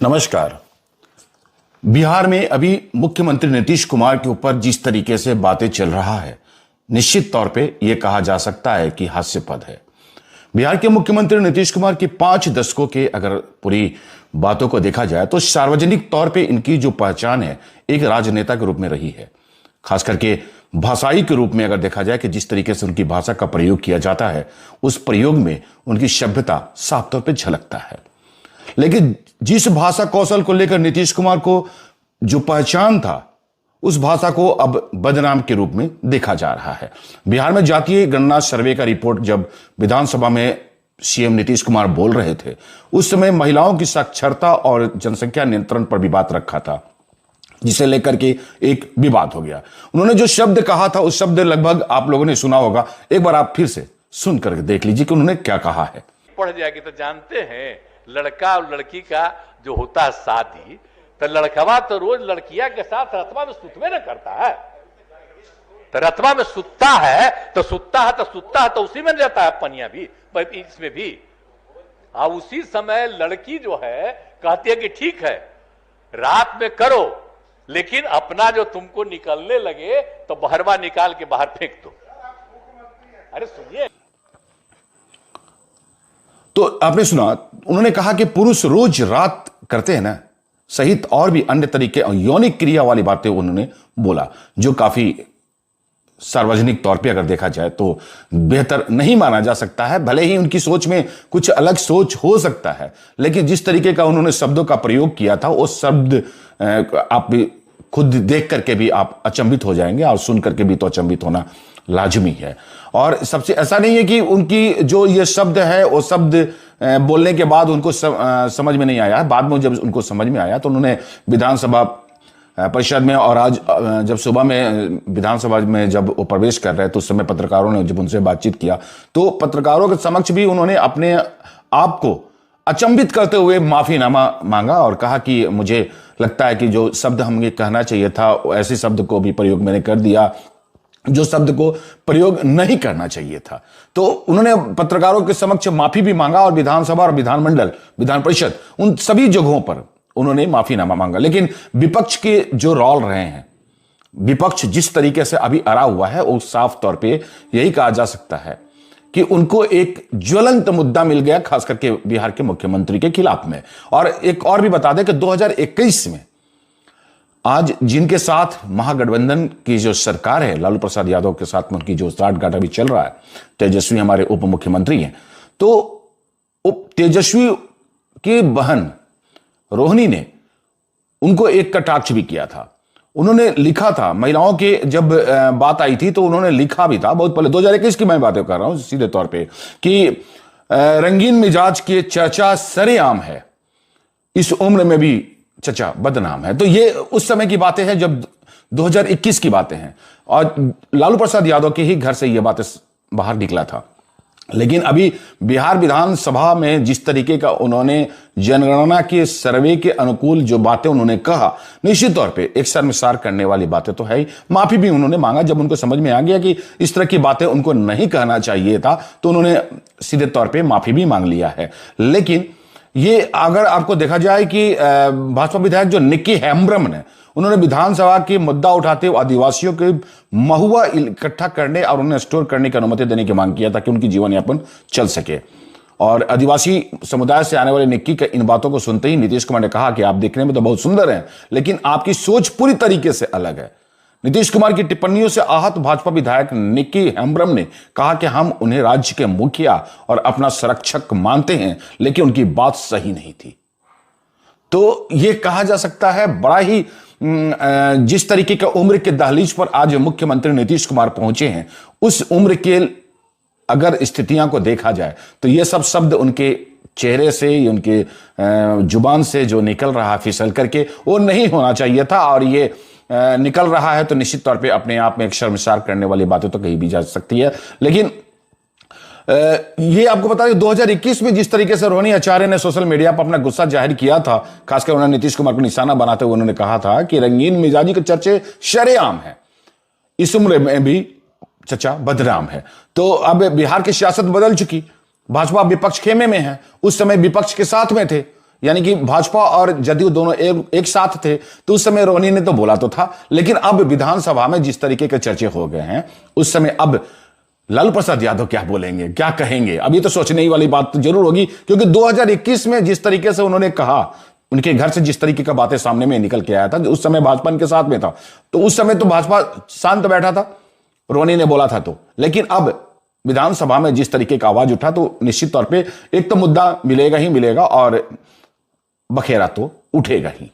नमस्कार। बिहार में अभी मुख्यमंत्री नीतीश कुमार के ऊपर जिस तरीके से बातें चल रहा है, निश्चित तौर पे यह कहा जा सकता है कि हास्यास्पद है। बिहार के मुख्यमंत्री नीतीश कुमार की 5 दशकों के अगर पूरी बातों को देखा जाए तो सार्वजनिक तौर पे इनकी जो पहचान है एक राजनेता के रूप में रही है। खास करके भाषाई के रूप में अगर देखा जाए कि जिस तरीके से उनकी भाषा का प्रयोग किया जाता है, उस प्रयोग में उनकी सभ्यता साफ तौर पर झलकता है। लेकिन जिस भाषा कौशल को लेकर नीतीश कुमार को जो पहचान था, उस भाषा को अब बदनाम के रूप में देखा जा रहा है। बिहार में जातीय गणना सर्वे का रिपोर्ट जब विधानसभा में सीएम नीतीश कुमार बोल रहे थे, उस समय महिलाओं की साक्षरता और जनसंख्या नियंत्रण पर भी बात रखा था, जिसे लेकर के एक विवाद हो गया। उन्होंने जो शब्द कहा था, उस शब्द लगभग आप लोगों ने सुना होगा। एक बार आप फिर से सुन करके देख लीजिए कि उन्होंने क्या कहा है। पढ़ जाएगी तो जानते हैं, लड़का और लड़की का जो होता है शादी, तो लड़कवा तो रोज लड़किया के साथ रतवा में सुतवे न करता है। तो रतवा में सुतता है तो उसी में रहता है पनिया भी, इसमें भी। और उसी समय लड़की जो है कहती है कि ठीक है रात में करो, लेकिन अपना जो तुमको निकलने लगे तो बहरवा निकाल के बाहर फेंक दो। अरे सुनिए, तो आपने सुना, उन्होंने कहा कि पुरुष रोज रात करते हैं ना, सहित और भी अन्य तरीके यौनिक क्रिया वाली बातें उन्होंने बोला, जो काफी सार्वजनिक तौर पे अगर देखा जाए तो बेहतर नहीं माना जा सकता है। भले ही उनकी सोच में कुछ अलग सोच हो सकता है, लेकिन जिस तरीके का उन्होंने शब्दों का प्रयोग किया था, वो शब्द आप भी खुद देख करके भी आप अचंभित हो जाएंगे, और सुन करके भी तो अचंभित होना लाजमी है। और सबसे ऐसा नहीं है कि उनकी जो ये शब्द है, वो शब्द बोलने के बाद उनको समझ में नहीं आया। बाद में जब उनको समझ में आया तो उन्होंने विधानसभा परिषद में, और आज जब सुबह में विधानसभा में जब वो प्रवेश कर रहे थे, उस समय पत्रकारों ने जब उनसे बातचीत किया तो पत्रकारों के समक्ष भी उन्होंने अपने आप को अचंभित करते हुए माफीनामा मांगा और कहा कि मुझे लगता है कि जो शब्द हमें कहना चाहिए था, ऐसे शब्द को भी प्रयोग मैंने कर दिया जो शब्द को प्रयोग नहीं करना चाहिए था। तो उन्होंने पत्रकारों के समक्ष माफी भी मांगा, और विधानसभा और विधानमंडल, विधान परिषद, उन सभी जगहों पर उन्होंने माफीनामा मांगा। लेकिन विपक्ष के जो रोल रहे हैं, विपक्ष जिस तरीके से अभी अड़ा हुआ है, वो साफ तौर पे यही कहा जा सकता है कि उनको एक ज्वलंत मुद्दा मिल गया, खास करके बिहार के मुख्यमंत्री के खिलाफ में। और एक और भी बता दें कि 2021 में आज जिनके साथ महागठबंधन की जो सरकार है, लालू प्रसाद यादव के साथ में उनकी जो साठगांठ अभी चल रहा है, तेजस्वी हमारे उप मुख्यमंत्री हैं, तो तेजस्वी की बहन रोहिणी ने उनको एक कटाक्ष भी किया था। उन्होंने लिखा था, महिलाओं के जब बात आई थी तो उन्होंने लिखा भी था, बहुत पहले 2021 की मैं बातें कर रहा हूं सीधे तौर पे, कि रंगीन मिजाज के चर्चा सरेआम है, इस उम्र में भी चचा बदनाम है। तो ये उस समय की बातें हैं जब 2021 की बातें हैं, और लालू प्रसाद यादव के ही घर से ये बातें बाहर निकला था। लेकिन अभी बिहार विधानसभा में जिस तरीके का उन्होंने जनगणना के सर्वे के अनुकूल जो बातें उन्होंने कहा, निश्चित तौर पे एक शर्मसार करने वाली बातें तो है ही। माफी भी उन्होंने मांगा जब उनको समझ में आ गया कि इस तरह की बातें उनको नहीं कहना चाहिए था, तो उन्होंने सीधे तौर पे माफी भी मांग लिया है। लेकिन ये अगर आपको देखा जाए कि भाजपा विधायक जो निक्की हेम्ब्रम ने, उन्होंने विधानसभा की मुद्दा उठाते हुए आदिवासियों के महुआ इकट्ठा करने और उन्हें स्टोर करने की अनुमति देने की मांग किया ताकि उनकी जीवन यापन चल सके। और आदिवासी समुदाय से आने वाले निक्की के इन बातों को सुनते ही नीतीश कुमार ने कहा कि आप देखने में तो बहुत सुंदर हैं, लेकिन आपकी सोच पूरी तरीके से अलग है। नीतीश कुमार की टिप्पणियों से आहत भाजपा विधायक निक्की हेम्ब्रम ने कहा कि हम उन्हें राज्य के मुखिया और अपना संरक्षक मानते हैं, लेकिन उनकी बात सही नहीं थी। तो यह कहा जा सकता है बड़ा ही जिस तरीके के उम्र के दहलीज पर आज मुख्यमंत्री नीतीश कुमार पहुंचे हैं, उस उम्र के अगर स्थितियां को देखा जाए तो ये सब शब्द उनके चेहरे से, उनके जुबान से जो निकल रहा फिसल करके, वो नहीं होना चाहिए था। और ये निकल रहा है तो निश्चित तौर पे अपने आप में एक शर्मसार करने वाली बातें तो कही भी जा सकती है। लेकिन ये आपको बता दें 2021 में जिस तरीके से रोहिणी आचार्य ने सोशल मीडिया पर अपना गुस्सा जाहिर किया था, खासकर उन्होंने नीतीश कुमार को निशाना बनाते हुए उन्होंने कहा था कि रंगीन मिजाजी के चर्चे शरेआम है, इस उम्र में भी चचा बदनाम है। तो अब बिहार की सियासत बदल चुकी, भाजपा विपक्ष खेमे में है, उस समय विपक्ष के साथ में थे, यानी कि भाजपा और जदयू दोनों एक साथ थे, तो उस समय रोहिणी ने तो बोला तो था, लेकिन अब विधानसभा में जिस तरीके के चर्चे हो गए हैं, उस समय अब लालू प्रसाद यादव क्या बोलेंगे, क्या कहेंगे, अभी तो सोचने ही वाली बात तो जरूर होगी। क्योंकि 2021 में जिस तरीके से उन्होंने कहा, उनके घर से जिस तरीके का बातें सामने में निकल के आया था, उस समय भाजपा के साथ में था, तो उस समय तो भाजपा शांत बैठा था, रोहिणी ने बोला था तो। लेकिन अब विधानसभा में जिस तरीके का आवाज उठा, तो निश्चित तौर पे एक तो मुद्दा मिलेगा ही मिलेगा और बखेरा तो उठेगा ही।